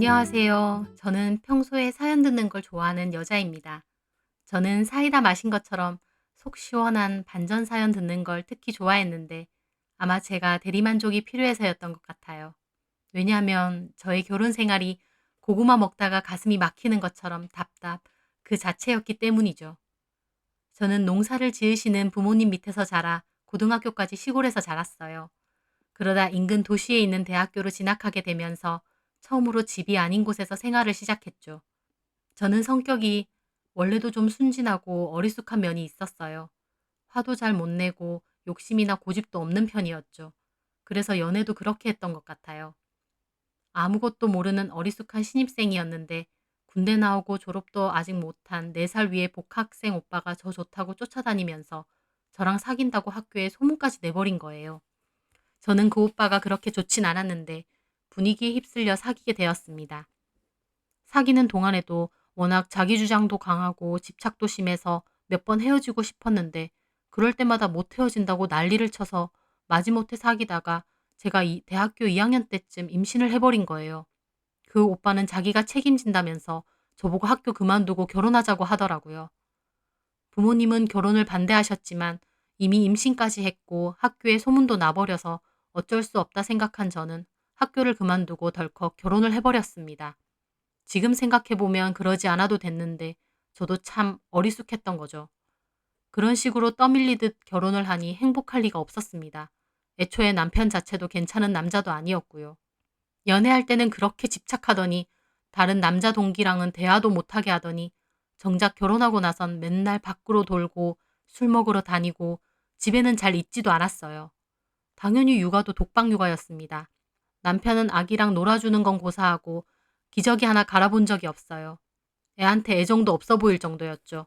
안녕하세요. 저는 평소에 사연 듣는 걸 좋아하는 여자입니다. 저는 사이다 마신 것처럼 속 시원한 반전 사연 듣는 걸 특히 좋아했는데 아마 제가 대리만족이 필요해서였던 것 같아요. 왜냐하면 저의 결혼 생활이 고구마 먹다가 가슴이 막히는 것처럼 답답 그 자체였기 때문이죠. 저는 농사를 지으시는 부모님 밑에서 자라 고등학교까지 시골에서 자랐어요. 그러다 인근 도시에 있는 대학교로 진학하게 되면서 처음으로 집이 아닌 곳에서 생활을 시작했죠. 저는 성격이 원래도 좀 순진하고 어리숙한 면이 있었어요. 화도 잘 못 내고 욕심이나 고집도 없는 편이었죠. 그래서 연애도 그렇게 했던 것 같아요. 아무것도 모르는 어리숙한 신입생이었는데 군대 나오고 졸업도 아직 못한 4살 위의 복학생 오빠가 저 좋다고 쫓아다니면서 저랑 사귄다고 학교에 소문까지 내버린 거예요. 저는 그 오빠가 그렇게 좋진 않았는데 분위기에 휩쓸려 사귀게 되었습니다. 사귀는 동안에도 워낙 자기 주장도 강하고 집착도 심해서 몇 번 헤어지고 싶었는데 그럴 때마다 못 헤어진다고 난리를 쳐서 마지못해 사귀다가 제가 대학교 2학년 때쯤 임신을 해버린 거예요. 그 오빠는 자기가 책임진다면서 저보고 학교 그만두고 결혼하자고 하더라고요. 부모님은 결혼을 반대하셨지만 이미 임신까지 했고 학교에 소문도 나버려서 어쩔 수 없다 생각한 저는 학교를 그만두고 덜컥 결혼을 해버렸습니다. 지금 생각해보면 그러지 않아도 됐는데 저도 참 어리숙했던 거죠. 그런 식으로 떠밀리듯 결혼을 하니 행복할 리가 없었습니다. 애초에 남편 자체도 괜찮은 남자도 아니었고요. 연애할 때는 그렇게 집착하더니 다른 남자 동기랑은 대화도 못하게 하더니 정작 결혼하고 나선 맨날 밖으로 돌고 술 먹으러 다니고 집에는 잘 있지도 않았어요. 당연히 육아도 독박 육아였습니다. 남편은 아기랑 놀아주는 건 고사하고 기저귀 하나 갈아본 적이 없어요. 애한테 애정도 없어 보일 정도였죠.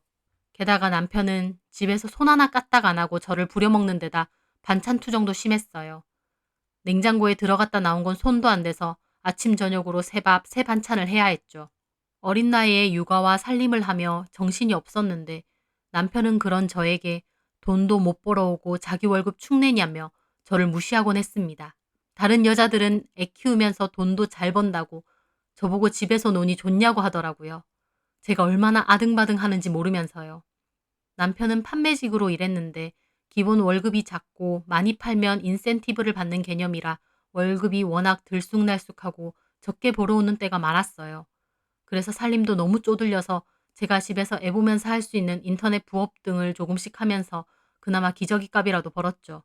게다가 남편은 집에서 손 하나 까딱 안 하고 저를 부려먹는 데다 반찬 투정도 심했어요. 냉장고에 들어갔다 나온 건 손도 안 대서 아침 저녁으로 새 밥, 새 반찬을 해야 했죠. 어린 나이에 육아와 살림을 하며 정신이 없었는데 남편은 그런 저에게 돈도 못 벌어오고 자기 월급 축내냐며 저를 무시하곤 했습니다. 다른 여자들은 애 키우면서 돈도 잘 번다고 저보고 집에서 노니 좋냐고 하더라고요. 제가 얼마나 아등바등 하는지 모르면서요. 남편은 판매직으로 일했는데 기본 월급이 작고 많이 팔면 인센티브를 받는 개념이라 월급이 워낙 들쑥날쑥하고 적게 벌어오는 때가 많았어요. 그래서 살림도 너무 쪼들려서 제가 집에서 애 보면서 할 수 있는 인터넷 부업 등을 조금씩 하면서 그나마 기저귀 값이라도 벌었죠.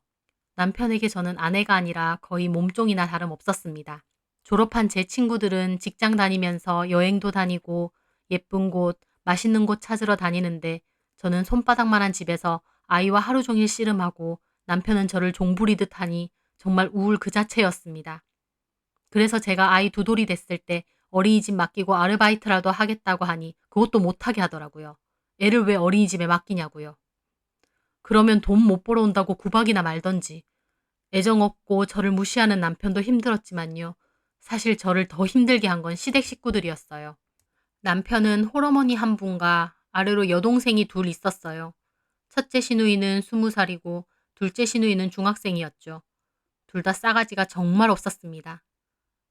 남편에게 저는 아내가 아니라 거의 몸종이나 다름없었습니다. 졸업한 제 친구들은 직장 다니면서 여행도 다니고 예쁜 곳, 맛있는 곳 찾으러 다니는데 저는 손바닥만한 집에서 아이와 하루 종일 씨름하고 남편은 저를 종부리듯 하니 정말 우울 그 자체였습니다. 그래서 제가 아이 두돌이 됐을 때 어린이집 맡기고 아르바이트라도 하겠다고 하니 그것도 못하게 하더라고요. 애를 왜 어린이집에 맡기냐고요. 그러면 돈 못 벌어온다고 구박이나 말던지. 애정 없고 저를 무시하는 남편도 힘들었지만요. 사실 저를 더 힘들게 한 건 시댁 식구들이었어요. 남편은 홀어머니 한 분과 아래로 여동생이 둘 있었어요. 첫째 시누이는 20살이고 둘째 시누이는 중학생이었죠. 둘 다 싸가지가 정말 없었습니다.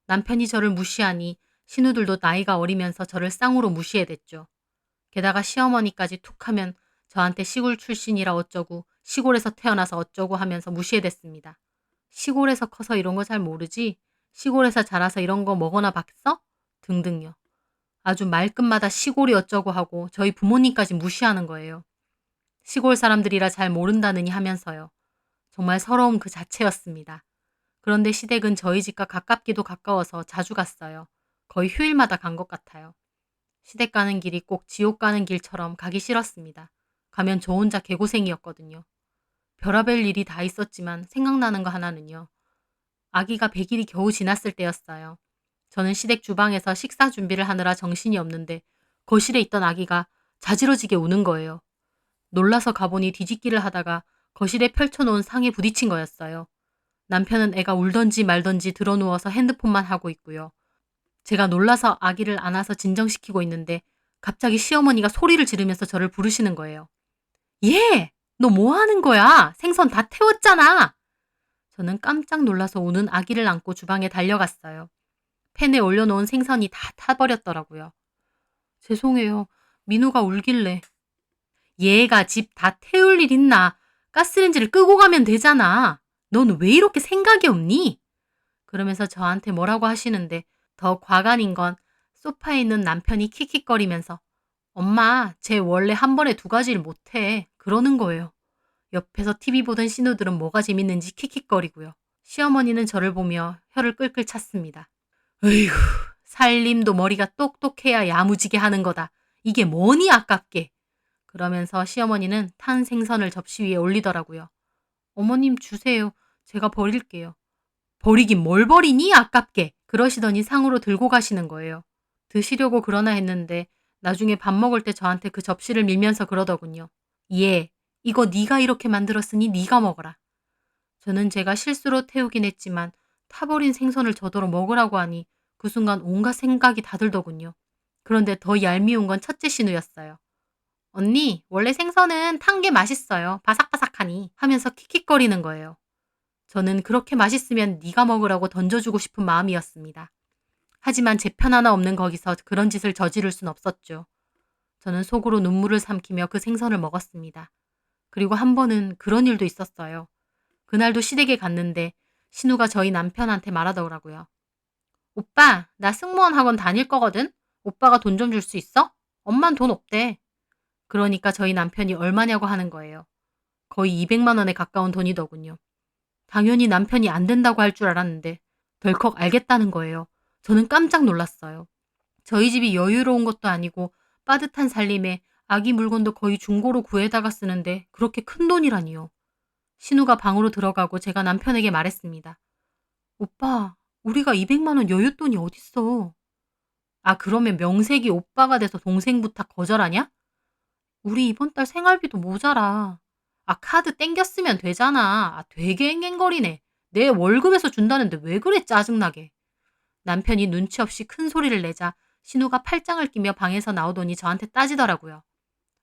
남편이 저를 무시하니 시누들도 나이가 어리면서 저를 쌍으로 무시해댔죠. 게다가 시어머니까지 툭하면 저한테 시골 출신이라 어쩌고 시골에서 태어나서 어쩌고 하면서 무시해댔습니다. 시골에서 커서 이런 거 잘 모르지? 시골에서 자라서 이런 거 먹어나 봤어? 등등요. 아주 말끝마다 시골이 어쩌고 하고 저희 부모님까지 무시하는 거예요. 시골 사람들이라 잘 모른다느니 하면서요. 정말 서러움 그 자체였습니다. 그런데 시댁은 저희 집과 가깝기도 가까워서 자주 갔어요. 거의 휴일마다 간 것 같아요. 시댁 가는 길이 꼭 지옥 가는 길처럼 가기 싫었습니다. 가면 저 혼자 개고생이었거든요. 별의별 일이 다 있었지만 생각나는 거 하나는요. 아기가 100일이 겨우 지났을 때였어요. 저는 시댁 주방에서 식사 준비를 하느라 정신이 없는데 거실에 있던 아기가 자지러지게 우는 거예요. 놀라서 가보니 뒤집기를 하다가 거실에 펼쳐놓은 상에 부딪힌 거였어요. 남편은 애가 울던지 말던지 드러누워서 핸드폰만 하고 있고요. 제가 놀라서 아기를 안아서 진정시키고 있는데 갑자기 시어머니가 소리를 지르면서 저를 부르시는 거예요. 얘! 너 뭐 하는 거야? 생선 다 태웠잖아! 저는 깜짝 놀라서 우는 아기를 안고 주방에 달려갔어요. 팬에 올려놓은 생선이 다 타버렸더라고요. 죄송해요. 민우가 울길래. 얘가 집 다 태울 일 있나? 가스레인지를 끄고 가면 되잖아. 넌 왜 이렇게 생각이 없니? 그러면서 저한테 뭐라고 하시는데 더 과간인 건 소파에 있는 남편이 킥킥거리면서 엄마, 쟤 원래 한 번에 두 가지를 못해. 그러는 거예요. 옆에서 TV 보던 신우들은 뭐가 재밌는지 킥킥거리고요. 시어머니는 저를 보며 혀를 끌끌 찼습니다. 으이구, 살림도 머리가 똑똑해야 야무지게 하는 거다. 이게 뭐니 아깝게. 그러면서 시어머니는 탄 생선을 접시 위에 올리더라고요. 어머님 주세요. 제가 버릴게요. 버리긴 뭘 버리니 아깝게. 그러시더니 상으로 들고 가시는 거예요. 드시려고 그러나 했는데 나중에 밥 먹을 때 저한테 그 접시를 밀면서 그러더군요. 얘, 이거 네가 이렇게 만들었으니 네가 먹어라. 저는 제가 실수로 태우긴 했지만 타버린 생선을 저더러 먹으라고 하니 그 순간 온갖 생각이 다 들더군요. 그런데 더 얄미운 건 첫째 신우였어요. 언니, 원래 생선은 탄 게 맛있어요. 바삭바삭하니 하면서 킥킥거리는 거예요. 저는 그렇게 맛있으면 네가 먹으라고 던져주고 싶은 마음이었습니다. 하지만 제 편 하나 없는 거기서 그런 짓을 저지를 순 없었죠. 저는 속으로 눈물을 삼키며 그 생선을 먹었습니다. 그리고 한 번은 그런 일도 있었어요. 그날도 시댁에 갔는데 신우가 저희 남편한테 말하더라고요. 오빠, 나 승무원 학원 다닐 거거든? 오빠가 돈 좀 줄 수 있어? 엄만 돈 없대. 그러니까 저희 남편이 얼마냐고 하는 거예요. 거의 200만 원에 가까운 돈이더군요. 당연히 남편이 안 된다고 할 줄 알았는데 덜컥 알겠다는 거예요. 저는 깜짝 놀랐어요. 저희 집이 여유로운 것도 아니고 빠듯한 살림에 아기 물건도 거의 중고로 구해다가 쓰는데 그렇게 큰 돈이라니요. 신우가 방으로 들어가고 제가 남편에게 말했습니다. 오빠, 우리가 200만 원 여윳돈이 어딨어. 아, 그러면 명색이 오빠가 돼서 동생 부탁 거절하냐? 우리 이번 달 생활비도 모자라. 아, 카드 땡겼으면 되잖아. 아, 되게 앵앵거리네. 내 월급에서 준다는데 왜 그래 짜증나게. 남편이 눈치 없이 큰 소리를 내자 신우가 팔짱을 끼며 방에서 나오더니 저한테 따지더라고요.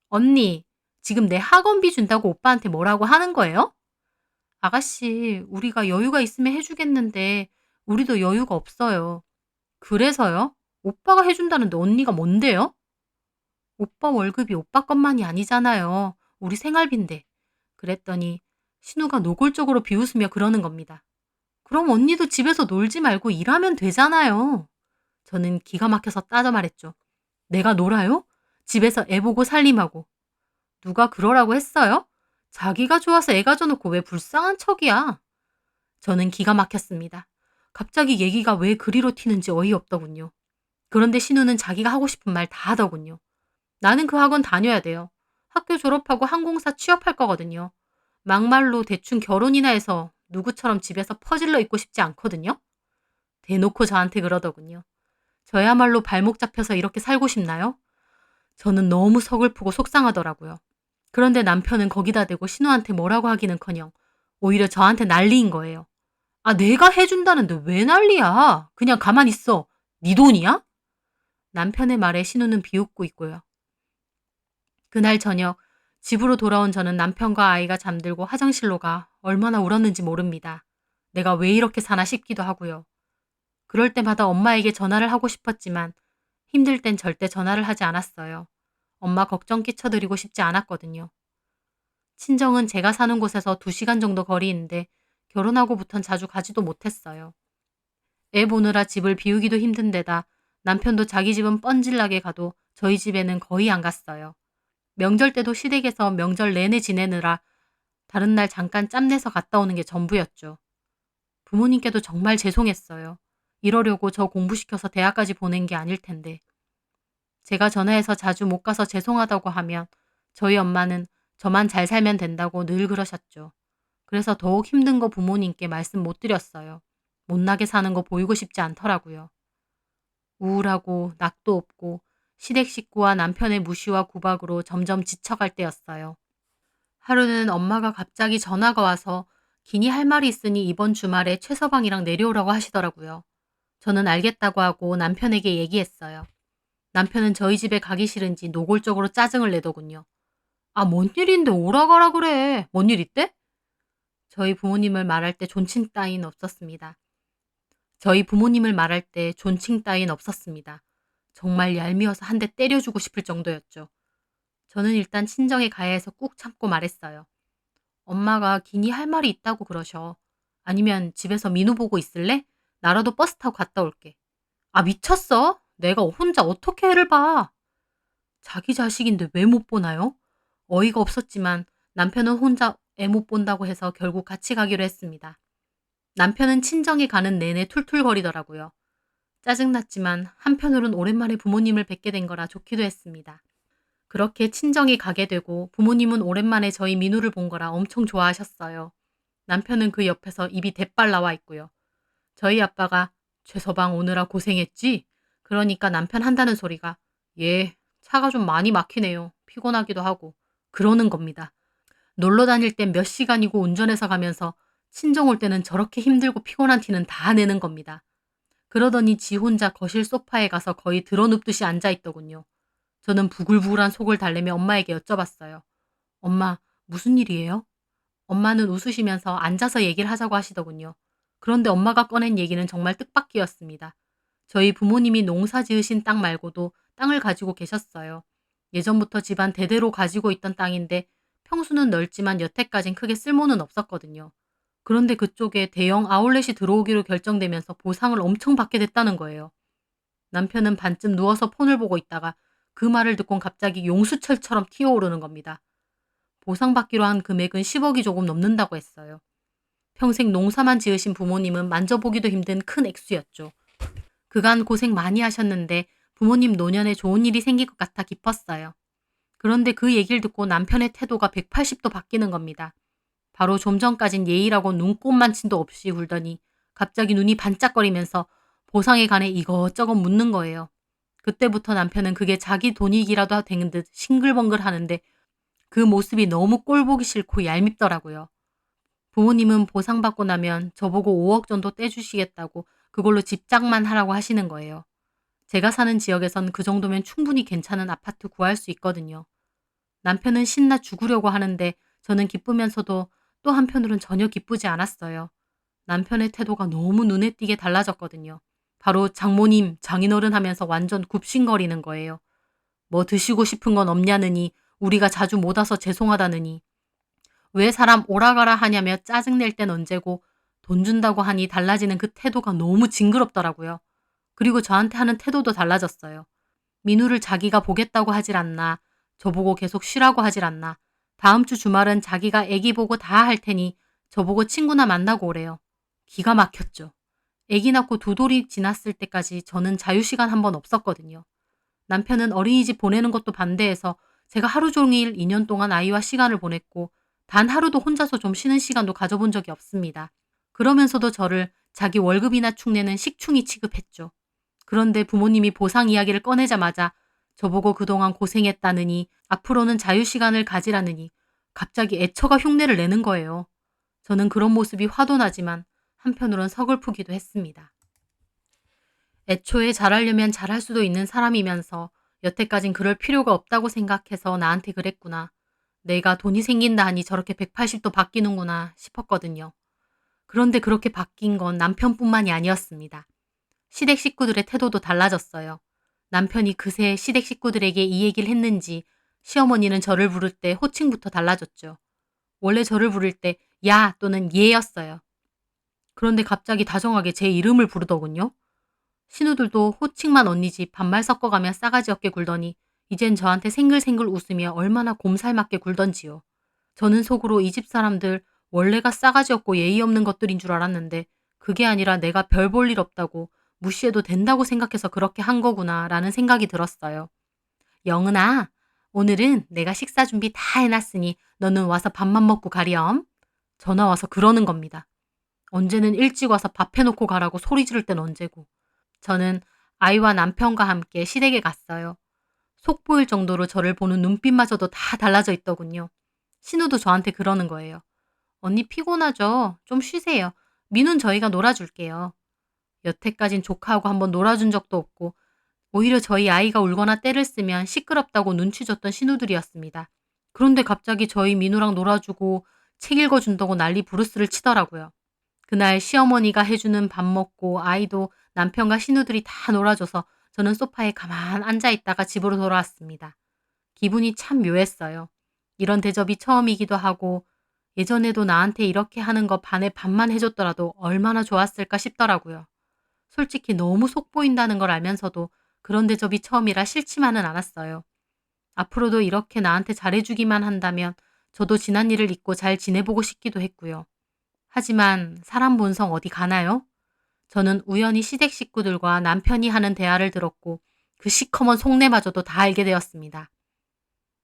언니, 지금 내 학원비 준다고 오빠한테 뭐라고 하는 거예요? 아가씨, 우리가 여유가 있으면 해주겠는데 우리도 여유가 없어요. 그래서요? 오빠가 해준다는데 언니가 뭔데요? 오빠 월급이 오빠 것만이 아니잖아요. 우리 생활비인데. 그랬더니 신우가 노골적으로 비웃으며 그러는 겁니다. 그럼 언니도 집에서 놀지 말고 일하면 되잖아요. 저는 기가 막혀서 따져 말했죠. 내가 놀아요? 집에서 애 보고 살림하고. 누가 그러라고 했어요? 자기가 좋아서 애 가져놓고 왜 불쌍한 척이야? 저는 기가 막혔습니다. 갑자기 얘기가 왜 그리로 튀는지 어이없더군요. 그런데 신우는 자기가 하고 싶은 말 다 하더군요. 나는 그 학원 다녀야 돼요. 학교 졸업하고 항공사 취업할 거거든요. 막말로 대충 결혼이나 해서 누구처럼 집에서 퍼질러 있고 싶지 않거든요. 대놓고 저한테 그러더군요. 저야말로 발목 잡혀서 이렇게 살고 싶나요? 저는 너무 서글프고 속상하더라고요. 그런데 남편은 거기다 대고 신우한테 뭐라고 하기는커녕 오히려 저한테 난리인 거예요. 아, 내가 해준다는데 왜 난리야? 그냥 가만히 있어. 네 돈이야? 남편의 말에 신우는 비웃고 있고요. 그날 저녁 집으로 돌아온 저는 남편과 아이가 잠들고 화장실로 가 얼마나 울었는지 모릅니다. 내가 왜 이렇게 사나 싶기도 하고요. 그럴 때마다 엄마에게 전화를 하고 싶었지만 힘들 땐 절대 전화를 하지 않았어요. 엄마 걱정 끼쳐드리고 싶지 않았거든요. 친정은 제가 사는 곳에서 2시간 정도 거리인데 결혼하고부턴 자주 가지도 못했어요. 애 보느라 집을 비우기도 힘든 데다 남편도 자기 집은 뻔질나게 가도 저희 집에는 거의 안 갔어요. 명절 때도 시댁에서 명절 내내 지내느라 다른 날 잠깐 짬내서 갔다 오는 게 전부였죠. 부모님께도 정말 죄송했어요. 이러려고 저 공부시켜서 대학까지 보낸 게 아닐 텐데. 제가 전화해서 자주 못 가서 죄송하다고 하면 저희 엄마는 저만 잘 살면 된다고 늘 그러셨죠. 그래서 더욱 힘든 거 부모님께 말씀 못 드렸어요. 못나게 사는 거 보이고 싶지 않더라고요. 우울하고 낙도 없고 시댁 식구와 남편의 무시와 구박으로 점점 지쳐갈 때였어요. 하루는 엄마가 갑자기 전화가 와서 기니 할 말이 있으니 이번 주말에 최서방이랑 내려오라고 하시더라고요. 저는 알겠다고 하고 남편에게 얘기했어요. 남편은 저희 집에 가기 싫은지 노골적으로 짜증을 내더군요. 아, 뭔 일인데 오라 가라 그래. 뭔 일 있대? 저희 부모님을 말할 때 존친 따윈 없었습니다. 저희 부모님을 말할 때 존칭 따윈 없었습니다. 정말 얄미워서 한 대 때려주고 싶을 정도였죠. 저는 일단 친정에 가야 해서 꾹 참고 말했어요. 엄마가 기니 할 말이 있다고 그러셔. 아니면 집에서 민우 보고 있을래? 나라도 버스 타고 갔다 올게. 아, 미쳤어? 내가 혼자 어떻게 애를 봐? 자기 자식인데 왜 못 보나요? 어이가 없었지만 남편은 혼자 애 못 본다고 해서 결국 같이 가기로 했습니다. 남편은 친정에 가는 내내 툴툴거리더라고요. 짜증났지만 한편으론 오랜만에 부모님을 뵙게 된 거라 좋기도 했습니다. 그렇게 친정에 가게 되고 부모님은 오랜만에 저희 민우를 본 거라 엄청 좋아하셨어요. 남편은 그 옆에서 입이 대빨 나와 있고요. 저희 아빠가 최서방 오느라 고생했지? 그러니까 남편 한다는 소리가 예, 차가 좀 많이 막히네요. 피곤하기도 하고. 그러는 겁니다. 놀러 다닐 땐 몇 시간이고 운전해서 가면서 친정 올 때는 저렇게 힘들고 피곤한 티는 다 내는 겁니다. 그러더니 지 혼자 거실 소파에 가서 거의 드러눕듯이 앉아 있더군요. 저는 부글부글한 속을 달래며 엄마에게 여쭤봤어요. 엄마, 무슨 일이에요? 엄마는 웃으시면서 앉아서 얘기를 하자고 하시더군요. 그런데 엄마가 꺼낸 얘기는 정말 뜻밖이었습니다. 저희 부모님이 농사 지으신 땅 말고도 땅을 가지고 계셨어요. 예전부터 집안 대대로 가지고 있던 땅인데 평수는 넓지만 여태까진 크게 쓸모는 없었거든요. 그런데 그쪽에 대형 아울렛이 들어오기로 결정되면서 보상을 엄청 받게 됐다는 거예요. 남편은 반쯤 누워서 폰을 보고 있다가 그 말을 듣곤 갑자기 용수철처럼 튀어오르는 겁니다. 보상받기로 한 금액은 10억이 조금 넘는다고 했어요. 평생 농사만 지으신 부모님은 만져보기도 힘든 큰 액수였죠. 그간 고생 많이 하셨는데 부모님 노년에 좋은 일이 생길 것 같아 기뻤어요. 그런데 그 얘기를 듣고 남편의 태도가 180도 바뀌는 겁니다. 바로 좀 전까진 예의라고 눈꼽만침도 없이 굴더니 갑자기 눈이 반짝거리면서 보상에 관해 이것저것 묻는 거예요. 그때부터 남편은 그게 자기 돈이기라도 되는 듯 싱글벙글 하는데 그 모습이 너무 꼴보기 싫고 얄밉더라고요. 부모님은 보상받고 나면 저보고 5억 정도 떼주시겠다고 그걸로 집장만 하라고 하시는 거예요. 제가 사는 지역에선 그 정도면 충분히 괜찮은 아파트 구할 수 있거든요. 남편은 신나 죽으려고 하는데 저는 기쁘면서도 또 한편으론 전혀 기쁘지 않았어요. 남편의 태도가 너무 눈에 띄게 달라졌거든요. 바로 장모님, 장인어른 하면서 완전 굽신거리는 거예요. 뭐 드시고 싶은 건 없냐느니, 우리가 자주 못 와서 죄송하다느니, 왜 사람 오라가라 하냐며 짜증낼 땐 언제고 돈 준다고 하니 달라지는 그 태도가 너무 징그럽더라고요. 그리고 저한테 하는 태도도 달라졌어요. 민우를 자기가 보겠다고 하질 않나, 저보고 계속 쉬라고 하질 않나, 다음 주 주말은 자기가 애기 보고 다 할 테니 저보고 친구나 만나고 오래요. 기가 막혔죠. 애기 낳고 두 돌이 지났을 때까지 저는 자유시간 한 번 없었거든요. 남편은 어린이집 보내는 것도 반대해서 제가 하루 종일 2년 동안 아이와 시간을 보냈고 단 하루도 혼자서 좀 쉬는 시간도 가져본 적이 없습니다. 그러면서도 저를 자기 월급이나 축내는 식충이 취급했죠. 그런데 부모님이 보상 이야기를 꺼내자마자 저보고 그동안 고생했다느니 앞으로는 자유시간을 가지라느니 갑자기 애처가 흉내를 내는 거예요. 저는 그런 모습이 화도 나지만 한편으론 서글프기도 했습니다. 애초에 잘하려면 잘할 수도 있는 사람이면서 여태까진 그럴 필요가 없다고 생각해서 나한테 그랬구나. 내가 돈이 생긴다 하니 저렇게 180도 바뀌는구나 싶었거든요. 그런데 그렇게 바뀐 건 남편뿐만이 아니었습니다. 시댁 식구들의 태도도 달라졌어요. 남편이 그새 시댁 식구들에게 이 얘기를 했는지 시어머니는 저를 부를 때 호칭부터 달라졌죠. 원래 저를 부를 때 야 또는 얘였어요. 그런데 갑자기 다정하게 제 이름을 부르더군요. 신우들도 호칭만 언니지 반말 섞어가며 싸가지 없게 굴더니 이젠 저한테 생글생글 웃으며 얼마나 곰살맞게 굴던지요. 저는 속으로 이 집 사람들 원래가 싸가지 없고 예의 없는 것들인 줄 알았는데 그게 아니라 내가 별 볼 일 없다고 무시해도 된다고 생각해서 그렇게 한 거구나 라는 생각이 들었어요. 영은아, 오늘은 내가 식사 준비 다 해놨으니 너는 와서 밥만 먹고 가렴. 전화 와서 그러는 겁니다. 언제는 일찍 와서 밥 해놓고 가라고 소리 지를 땐 언제고. 저는 아이와 남편과 함께 시댁에 갔어요. 속 보일 정도로 저를 보는 눈빛마저도 다 달라져 있더군요. 신우도 저한테 그러는 거예요. 언니 피곤하죠? 좀 쉬세요. 민훈 저희가 놀아줄게요. 여태까진 조카하고 한번 놀아준 적도 없고 오히려 저희 아이가 울거나 떼를 쓰면 시끄럽다고 눈치 줬던 신우들이었습니다. 그런데 갑자기 저희 민우랑 놀아주고 책 읽어준다고 난리 부르스를 치더라고요. 그날 시어머니가 해주는 밥 먹고 아이도 남편과 신우들이 다 놀아줘서 저는 소파에 가만 앉아 있다가 집으로 돌아왔습니다. 기분이 참 묘했어요. 이런 대접이 처음이기도 하고 예전에도 나한테 이렇게 하는 거 반에 반만 해줬더라도 얼마나 좋았을까 싶더라고요. 솔직히 너무 속 보인다는 걸 알면서도 그런 대접이 처음이라 싫지만은 않았어요. 앞으로도 이렇게 나한테 잘해주기만 한다면 저도 지난 일을 잊고 잘 지내보고 싶기도 했고요. 하지만 사람 본성 어디 가나요? 저는 우연히 시댁 식구들과 남편이 하는 대화를 들었고 그 시커먼 속내마저도 다 알게 되었습니다.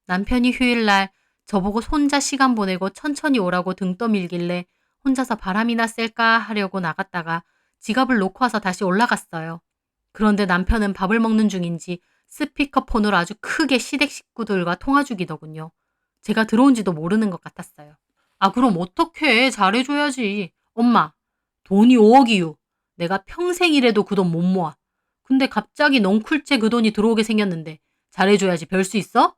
남편이 휴일날 저보고 혼자 시간 보내고 천천히 오라고 등 떠밀길래 혼자서 바람이나 쐴까 하려고 나갔다가 지갑을 놓고 와서 다시 올라갔어요. 그런데 남편은 밥을 먹는 중인지 스피커폰으로 아주 크게 시댁 식구들과 통화 중이더군요. 제가 들어온지도 모르는 것 같았어요. 아, 그럼 어떡해. 잘해줘야지. 엄마, 돈이 5억이유. 내가 평생 일해도 그 돈 못 모아. 근데 갑자기 넝쿨째 그 돈이 들어오게 생겼는데 잘해줘야지 별 수 있어?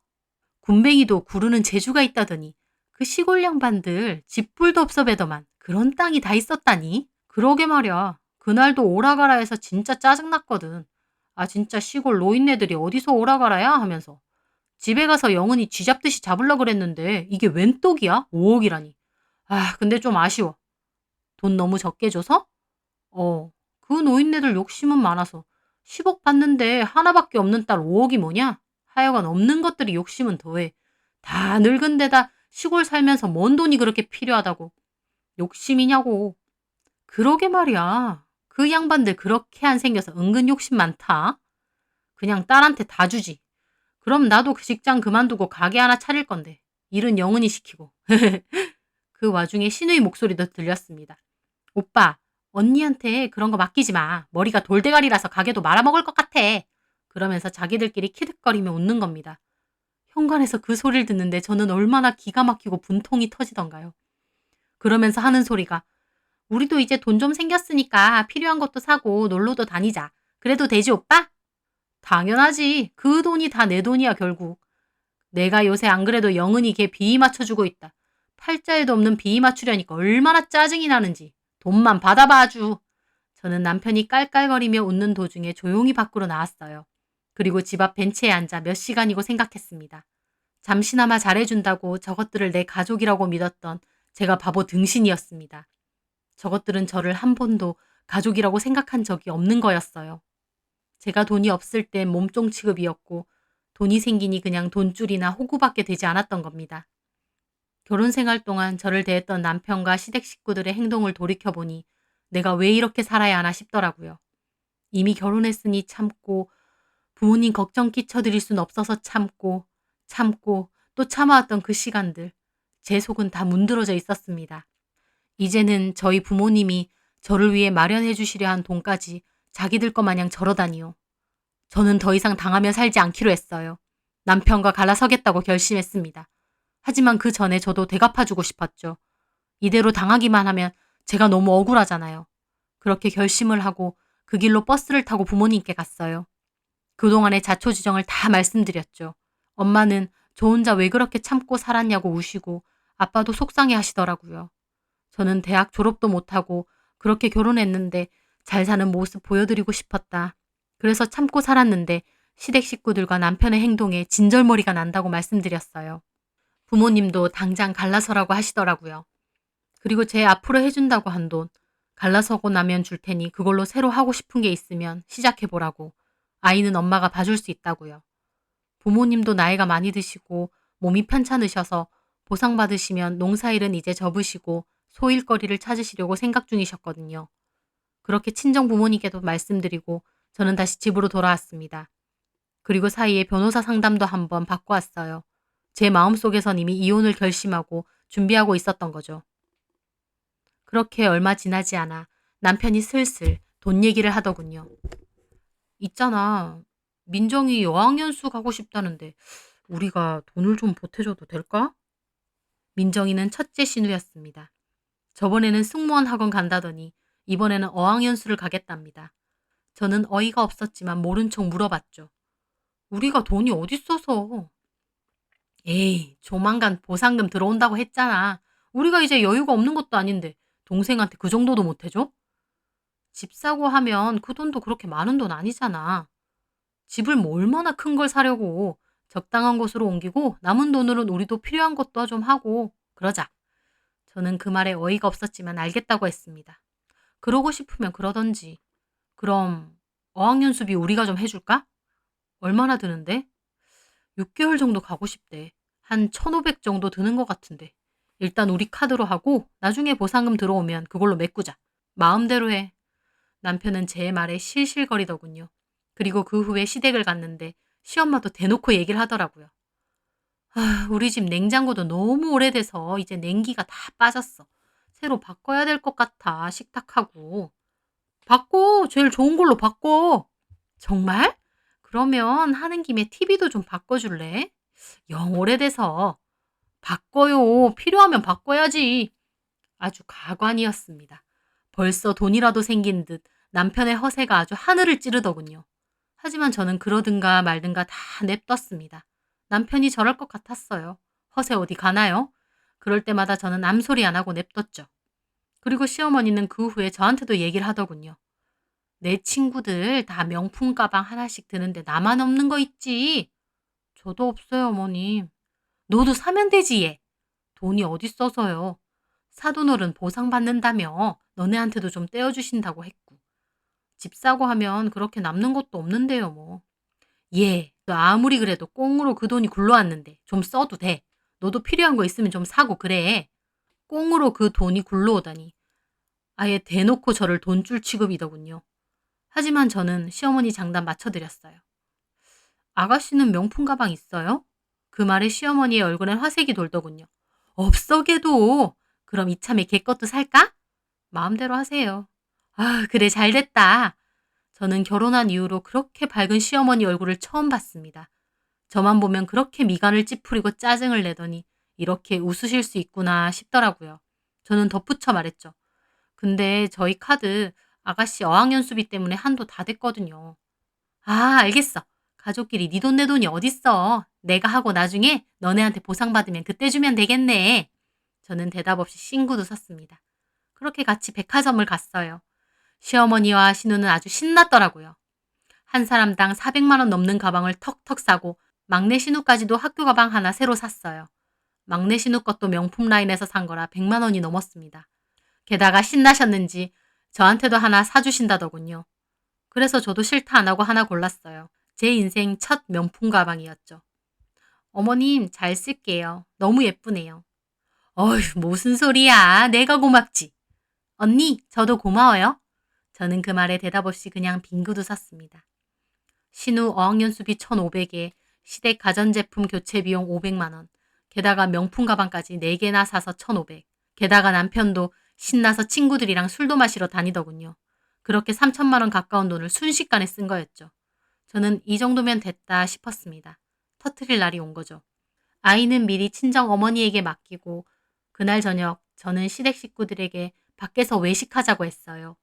군뱅이도 구르는 재주가 있다더니 그 시골 양반들 집불도 없어 배더만 그런 땅이 다 있었다니? 그러게 말이야. 그날도 오라가라 해서 진짜 짜증났거든. 아 진짜 시골 노인네들이 어디서 오라가라야 하면서 집에 가서 영은이 쥐잡듯이 잡으려 그랬는데 이게 웬 떡이야? 5억이라니. 아 근데 좀 아쉬워. 돈 너무 적게 줘서? 그 노인네들 욕심은 많아서 10억 받는데 하나밖에 없는 딸 5억이 뭐냐? 하여간 없는 것들이 욕심은 더해. 다 늙은 데다 시골 살면서 뭔 돈이 그렇게 필요하다고. 욕심이냐고. 그러게 말이야. 그 양반들 그렇게 안 생겨서 은근 욕심 많다. 그냥 딸한테 다 주지. 그럼 나도 그 직장 그만두고 가게 하나 차릴 건데. 일은 영은이 시키고. 그 와중에 신우의 목소리도 들렸습니다. 오빠, 언니한테 그런 거 맡기지 마. 머리가 돌대가리라서 가게도 말아먹을 것 같아. 그러면서 자기들끼리 키득거리며 웃는 겁니다. 현관에서 그 소리를 듣는데 저는 얼마나 기가 막히고 분통이 터지던가요. 그러면서 하는 소리가 우리도 이제 돈 좀 생겼으니까 필요한 것도 사고 놀러도 다니자. 그래도 되지 오빠? 당연하지. 그 돈이 다 내 돈이야 결국. 내가 요새 안 그래도 영은이 걔 비위 맞춰주고 있다. 팔자에도 없는 비위 맞추려니까 얼마나 짜증이 나는지. 돈만 받아봐 아주. 저는 남편이 깔깔거리며 웃는 도중에 조용히 밖으로 나왔어요. 그리고 집 앞 벤치에 앉아 몇 시간이고 생각했습니다. 잠시나마 잘해준다고 저것들을 내 가족이라고 믿었던 제가 바보 등신이었습니다. 저것들은 저를 한 번도 가족이라고 생각한 적이 없는 거였어요. 제가 돈이 없을 땐 몸종 취급이었고 돈이 생기니 그냥 돈줄이나 호구밖에 되지 않았던 겁니다. 결혼 생활 동안 저를 대했던 남편과 시댁 식구들의 행동을 돌이켜보니 내가 왜 이렇게 살아야 하나 싶더라고요. 이미 결혼했으니 참고 부모님 걱정 끼쳐드릴 순 없어서 참고 또 참아왔던 그 시간들 제 속은 다 문드러져 있었습니다. 이제는 저희 부모님이 저를 위해 마련해 주시려 한 돈까지 자기들 것 마냥 저러다니요. 저는 더 이상 당하며 살지 않기로 했어요. 남편과 갈라서겠다고 결심했습니다. 하지만 그 전에 저도 되갚아주고 싶었죠. 이대로 당하기만 하면 제가 너무 억울하잖아요. 그렇게 결심을 하고 그 길로 버스를 타고 부모님께 갔어요. 그동안의 자초지정을 다 말씀드렸죠. 엄마는 저 혼자 왜 그렇게 참고 살았냐고 우시고 아빠도 속상해 하시더라고요. 저는 대학 졸업도 못하고 그렇게 결혼했는데 잘 사는 모습 보여드리고 싶었다. 그래서 참고 살았는데 시댁 식구들과 남편의 행동에 진절머리가 난다고 말씀드렸어요. 부모님도 당장 갈라서라고 하시더라고요. 그리고 제 앞으로 해준다고 한 돈, 갈라서고 나면 줄 테니 그걸로 새로 하고 싶은 게 있으면 시작해보라고. 아이는 엄마가 봐줄 수 있다고요. 부모님도 나이가 많이 드시고 몸이 편찮으셔서 보상받으시면 농사일은 이제 접으시고 소일거리를 찾으시려고 생각 중이셨거든요. 그렇게 친정 부모님께도 말씀드리고 저는 다시 집으로 돌아왔습니다. 그리고 사이에 변호사 상담도 한번 받고 왔어요. 제 마음속에선 이미 이혼을 결심하고 준비하고 있었던 거죠. 그렇게 얼마 지나지 않아 남편이 슬슬 돈 얘기를 하더군요. 있잖아. 민정이 어학연수 가고 싶다는데 우리가 돈을 좀 보태줘도 될까? 민정이는 첫째 신우였습니다. 저번에는 승무원 학원 간다더니 이번에는 어학연수를 가겠답니다. 저는 어이가 없었지만 모른 척 물어봤죠. 우리가 돈이 어딨어서. 에이, 조만간 보상금 들어온다고 했잖아. 우리가 이제 여유가 없는 것도 아닌데 동생한테 그 정도도 못 해줘? 집 사고 하면 그 돈도 그렇게 많은 돈 아니잖아. 집을 뭐 얼마나 큰 걸 사려고. 적당한 곳으로 옮기고 남은 돈으로는 우리도 필요한 것도 좀 하고 그러자. 저는 그 말에 어이가 없었지만 알겠다고 했습니다. 그러고 싶으면 그러던지. 그럼 어학연수비 우리가 좀 해줄까? 얼마나 드는데? 6개월 정도 가고 싶대. 한 1,500 정도 드는 것 같은데. 일단 우리 카드로 하고 나중에 보상금 들어오면 그걸로 메꾸자. 마음대로 해. 남편은 제 말에 실실거리더군요. 그리고 그 후에 시댁을 갔는데 시엄마도 대놓고 얘기를 하더라고요. 아, 우리 집 냉장고도 너무 오래돼서 이제 냉기가 다 빠졌어. 새로 바꿔야 될 것 같아, 식탁하고. 바꿔! 제일 좋은 걸로 바꿔! 정말? 그러면 하는 김에 TV도 좀 바꿔줄래? 영 오래돼서. 바꿔요. 필요하면 바꿔야지. 아주 가관이었습니다. 벌써 돈이라도 생긴 듯 남편의 허세가 아주 하늘을 찌르더군요. 하지만 저는 그러든가 말든가 다 냅뒀습니다. 남편이 저럴 것 같았어요. 허세 어디 가나요? 그럴 때마다 저는 암소리 안 하고 냅뒀죠. 그리고 시어머니는 그 후에 저한테도 얘기를 하더군요. 내 친구들 다 명품 가방 하나씩 드는데 나만 없는 거 있지? 저도 없어요, 어머님. 너도 사면 되지, 얘. 돈이 어딨어서요. 사돈어른 보상받는다며 너네한테도 좀 떼어주신다고 했고. 집 사고 하면 그렇게 남는 것도 없는데요, 뭐. 예, 너 아무리 그래도 꽁으로 그 돈이 굴러왔는데 좀 써도 돼. 너도 필요한 거 있으면 좀 사고 그래. 꽁으로 그 돈이 굴러오다니. 아예 대놓고 저를 돈줄 취급이더군요. 하지만 저는 시어머니 장단 맞춰드렸어요. 아가씨는 명품 가방 있어요? 그 말에 시어머니의 얼굴엔 화색이 돌더군요. 없어 걔도. 그럼 이참에 걔 것도 살까? 마음대로 하세요. 아, 그래 잘됐다. 저는 결혼한 이후로 그렇게 밝은 시어머니 얼굴을 처음 봤습니다. 저만 보면 그렇게 미간을 찌푸리고 짜증을 내더니 이렇게 웃으실 수 있구나 싶더라고요. 저는 덧붙여 말했죠. 근데 저희 카드 아가씨 어학연수비 때문에 한도 다 됐거든요. 아, 알겠어. 가족끼리 네 돈 내 돈이 어딨어. 내가 하고 나중에 너네한테 보상받으면 그때 주면 되겠네. 저는 대답 없이 싱긋 웃었습니다. 그렇게 같이 백화점을 갔어요. 시어머니와 신우는 아주 신났더라고요. 한 사람당 400만 원 넘는 가방을 턱턱 사고 막내 신우까지도 학교 가방 하나 새로 샀어요. 막내 신우 것도 명품 라인에서 산 거라 100만 원이 넘었습니다. 게다가 신나셨는지 저한테도 하나 사주신다더군요. 그래서 저도 싫다 안 하고 하나 골랐어요. 제 인생 첫 명품 가방이었죠. 어머님 잘 쓸게요. 너무 예쁘네요. 어휴 무슨 소리야. 내가 고맙지. 언니 저도 고마워요. 저는 그 말에 대답 없이 그냥 빙긋 웃었습니다. 신우 어학연수비 1,500에 시댁 가전제품 교체 비용 500만 원. 게다가 명품 가방까지 4개나 사서 1,500. 게다가 남편도 신나서 친구들이랑 술도 마시러 다니더군요. 그렇게 3천만 원 가까운 돈을 순식간에 쓴 거였죠. 저는 이 정도면 됐다 싶었습니다. 터트릴 날이 온 거죠. 아이는 미리 친정 어머니에게 맡기고 그날 저녁 저는 시댁 식구들에게 밖에서 외식하자고 했어요.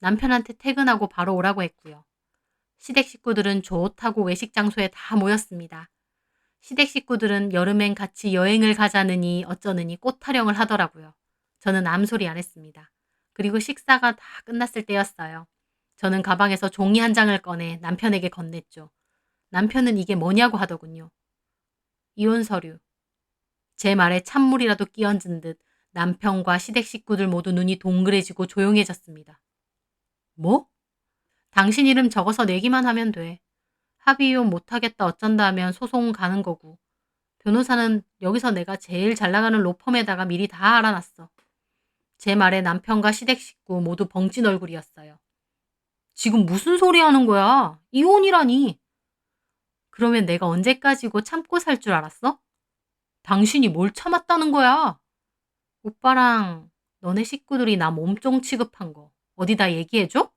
남편한테 퇴근하고 바로 오라고 했고요. 시댁 식구들은 좋다고 외식 장소에 다 모였습니다. 시댁 식구들은 여름엔 같이 여행을 가자느니 어쩌느니 꽃 타령을 하더라고요. 저는 아무 소리 안 했습니다. 그리고 식사가 다 끝났을 때였어요. 저는 가방에서 종이 한 장을 꺼내 남편에게 건넸죠. 남편은 이게 뭐냐고 하더군요. 이혼 서류. 제 말에 찬물이라도 끼얹은 듯 남편과 시댁 식구들 모두 눈이 동그래지고 조용해졌습니다. 뭐? 당신 이름 적어서 내기만 하면 돼. 합의 이혼 못하겠다 어쩐다 하면 소송 가는 거고. 변호사는 여기서 내가 제일 잘 나가는 로펌에다가 미리 다 알아놨어. 제 말에 남편과 시댁 식구 모두 벙찐 얼굴이었어요. 지금 무슨 소리 하는 거야? 이혼이라니. 그러면 내가 언제까지고 참고 살 줄 알았어? 당신이 뭘 참았다는 거야? 오빠랑 너네 식구들이 나 몸종 취급한 거 어디다 얘기해줘?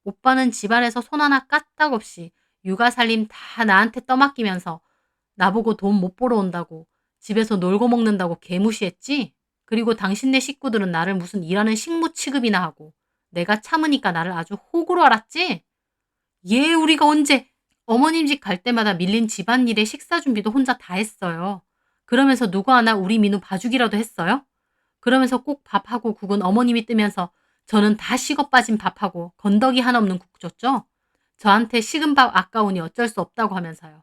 오빠는 집안에서 손 하나 까딱 없이 육아 살림 다 나한테 떠맡기면서 나보고 돈 못 벌어 온다고 집에서 놀고 먹는다고 개무시했지? 그리고 당신네 식구들은 나를 무슨 일하는 식모 취급이나 하고 내가 참으니까 나를 아주 호구로 알았지? 예, 우리가 언제 어머님 집 갈 때마다 밀린 집안일에 식사 준비도 혼자 다 했어요. 그러면서 누구 하나 우리 민우 봐주기라도 했어요? 그러면서 꼭 밥하고 국은 어머님이 뜨면서 저는 다 식어 빠진 밥하고 건더기 하나 없는 국 줬죠. 저한테 식은 밥 아까우니 어쩔 수 없다고 하면서요.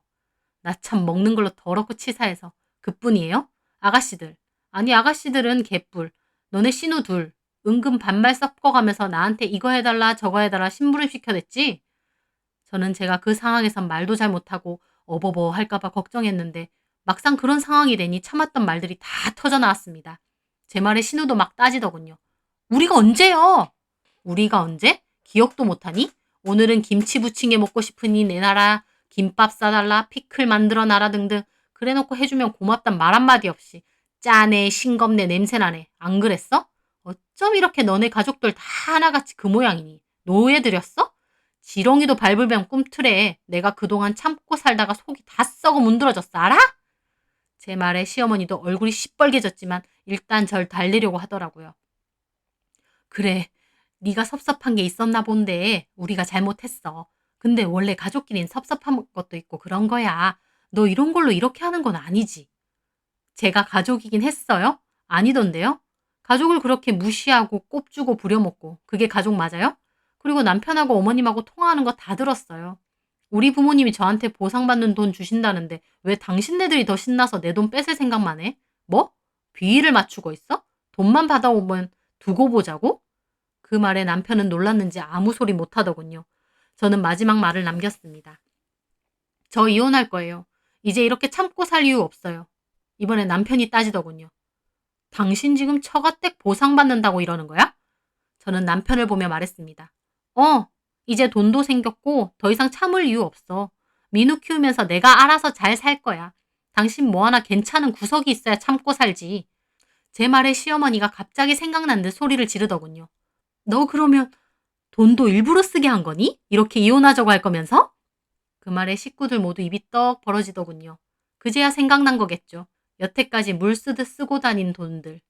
나 참 먹는 걸로 더럽고 치사해서. 그뿐이에요? 아가씨들. 아니 아가씨들은 개뿔. 너네 신우 둘. 은근 반말 섞어가면서 나한테 이거 해달라 저거 해달라 심부름 시켜댔지? 저는 제가 그 상황에선 말도 잘 못하고 어버버 할까봐 걱정했는데 막상 그런 상황이 되니 참았던 말들이 다 터져 나왔습니다. 제 말에 신우도 막 따지더군요. 우리가 언제요? 우리가 언제? 기억도 못하니? 오늘은 김치 부침개 먹고 싶으니 내놔라. 김밥 싸달라. 피클 만들어놔라 등등. 그래놓고 해주면 고맙단 말 한마디 없이. 짜네 싱겁네 냄새나네. 안 그랬어? 어쩜 이렇게 너네 가족들 다 하나같이 그 모양이니? 노예들였어? 지렁이도 밟으면 꿈틀해. 내가 그동안 참고 살다가 속이 다 썩어 문드러졌어. 알아? 제 말에 시어머니도 얼굴이 시뻘개졌지만 일단 절 달래려고 하더라고요. 그래, 네가 섭섭한 게 있었나 본데 우리가 잘못했어. 근데 원래 가족끼린 섭섭한 것도 있고 그런 거야. 너 이런 걸로 이렇게 하는 건 아니지. 제가 가족이긴 했어요? 아니던데요? 가족을 그렇게 무시하고 꼽주고 부려먹고 그게 가족 맞아요? 그리고 남편하고 어머님하고 통화하는 거 다 들었어요. 우리 부모님이 저한테 보상받는 돈 주신다는데 왜 당신네들이 더 신나서 내 돈 뺏을 생각만 해? 뭐? 비위를 맞추고 있어? 돈만 받아오면 두고 보자고? 그 말에 남편은 놀랐는지 아무 소리 못 하더군요. 저는 마지막 말을 남겼습니다. 저 이혼할 거예요. 이제 이렇게 참고 살 이유 없어요. 이번에 남편이 따지더군요. 당신 지금 처가댁 보상받는다고 이러는 거야? 저는 남편을 보며 말했습니다. 이제 돈도 생겼고 더 이상 참을 이유 없어. 민우 키우면서 내가 알아서 잘 살 거야. 당신 뭐 하나 괜찮은 구석이 있어야 참고 살지. 제 말에 시어머니가 갑자기 생각난 듯 소리를 지르더군요. 너 그러면 돈도 일부러 쓰게 한 거니? 이렇게 이혼하자고 할 거면서? 그 말에 식구들 모두 입이 떡 벌어지더군요. 그제야 생각난 거겠죠. 여태까지 물 쓰듯 쓰고 다닌 돈들.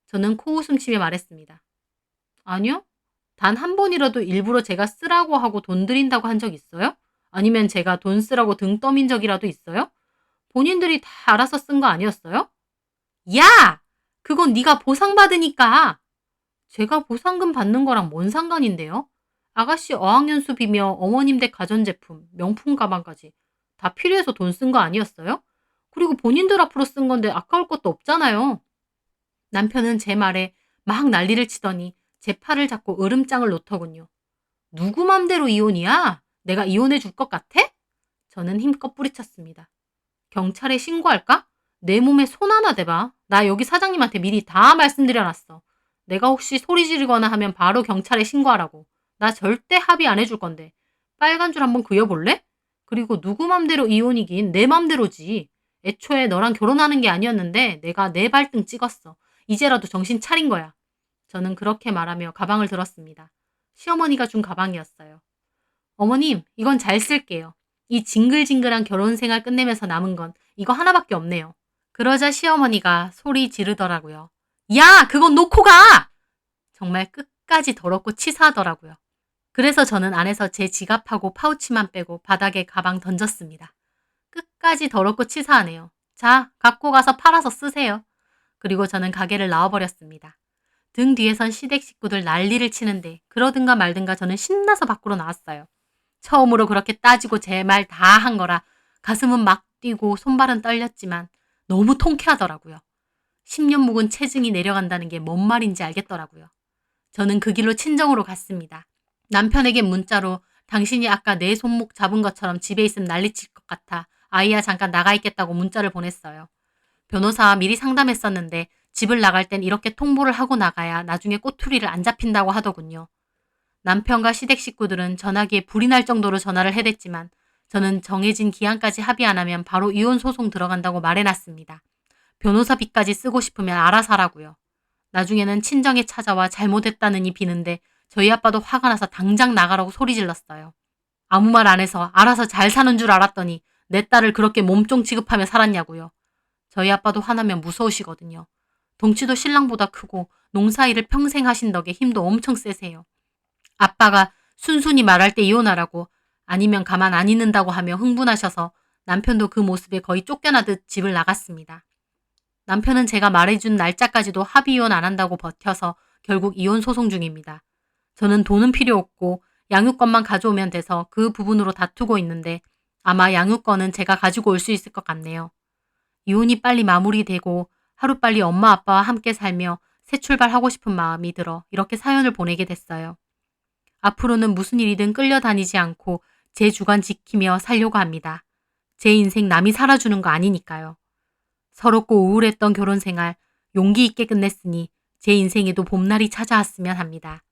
저는 코웃음 치며 말했습니다. 아니요. 단 한 번이라도 일부러 제가 쓰라고 하고 돈 드린다고 한 적 있어요? 아니면 제가 돈 쓰라고 등 떠민 적이라도 있어요? 본인들이 다 알아서 쓴 거 아니었어요? 야! 그건 네가 보상받으니까. 제가 보상금 받는 거랑 뭔 상관인데요? 아가씨 어학연수비며 어머님 댁 가전제품, 명품 가방까지 다 필요해서 돈 쓴 거 아니었어요? 그리고 본인들 앞으로 쓴 건데 아까울 것도 없잖아요. 남편은 제 말에 막 난리를 치더니 제 팔을 잡고 으름장을 놓더군요. 누구 맘대로 이혼이야? 내가 이혼해 줄 것 같아? 저는 힘껏 뿌리쳤습니다. 경찰에 신고할까? 내 몸에 손 하나 대봐. 나 여기 사장님한테 미리 다 말씀드려놨어. 내가 혹시 소리 지르거나 하면 바로 경찰에 신고하라고. 나 절대 합의 안 해줄 건데. 빨간 줄 한번 그려볼래? 그리고 누구 맘대로 이혼이긴 내 맘대로지. 애초에 너랑 결혼하는 게 아니었는데 내가 내 발등 찍었어. 이제라도 정신 차린 거야. 저는 그렇게 말하며 가방을 들었습니다. 시어머니가 준 가방이었어요. 어머님, 이건 잘 쓸게요. 이 징글징글한 결혼 생활 끝내면서 남은 건 이거 하나밖에 없네요. 그러자 시어머니가 소리 지르더라고요. 야, 그건 놓고 가! 정말 끝까지 더럽고 치사하더라고요. 그래서 저는 안에서 제 지갑하고 파우치만 빼고 바닥에 가방 던졌습니다. 끝까지 더럽고 치사하네요. 자, 갖고 가서 팔아서 쓰세요. 그리고 저는 가게를 나와버렸습니다. 등 뒤에선 시댁 식구들 난리를 치는데 그러든가 말든가 저는 신나서 밖으로 나왔어요. 처음으로 그렇게 따지고 제 말 다 한 거라 가슴은 막 뛰고 손발은 떨렸지만 너무 통쾌하더라고요. 10년 묵은 체증이 내려간다는 게 뭔 말인지 알겠더라고요. 저는 그 길로 친정으로 갔습니다. 남편에게 문자로 당신이 아까 내 손목 잡은 것처럼 집에 있으면 난리칠 것 같아. 아이야 잠깐 나가 있겠다고 문자를 보냈어요. 변호사와 미리 상담했었는데 집을 나갈 땐 이렇게 통보를 하고 나가야 나중에 꼬투리를 안 잡힌다고 하더군요. 남편과 시댁 식구들은 전화기에 불이 날 정도로 전화를 해댔지만 저는 정해진 기한까지 합의 안 하면 바로 이혼 소송 들어간다고 말해놨습니다. 변호사비까지 쓰고 싶으면 알아서 하라고요. 나중에는 친정에 찾아와 잘못했다느니 비는데 저희 아빠도 화가 나서 당장 나가라고 소리 질렀어요. 아무 말 안 해서 알아서 잘 사는 줄 알았더니 내 딸을 그렇게 몸종 취급하며 살았냐고요. 저희 아빠도 화나면 무서우시거든요. 덩치도 신랑보다 크고 농사일을 평생 하신 덕에 힘도 엄청 세세요. 아빠가 순순히 말할 때 이혼하라고 아니면 가만 안 있는다고 하며 흥분하셔서 남편도 그 모습에 거의 쫓겨나듯 집을 나갔습니다. 남편은 제가 말해준 날짜까지도 합의 이혼 안 한다고 버텨서 결국 이혼 소송 중입니다. 저는 돈은 필요 없고 양육권만 가져오면 돼서 그 부분으로 다투고 있는데 아마 양육권은 제가 가지고 올 수 있을 것 같네요. 이혼이 빨리 마무리되고 하루빨리 엄마 아빠와 함께 살며 새 출발하고 싶은 마음이 들어 이렇게 사연을 보내게 됐어요. 앞으로는 무슨 일이든 끌려다니지 않고 제 주관 지키며 살려고 합니다. 제 인생 남이 살아주는 거 아니니까요. 서럽고 우울했던 결혼 생활 용기 있게 끝냈으니 제 인생에도 봄날이 찾아왔으면 합니다.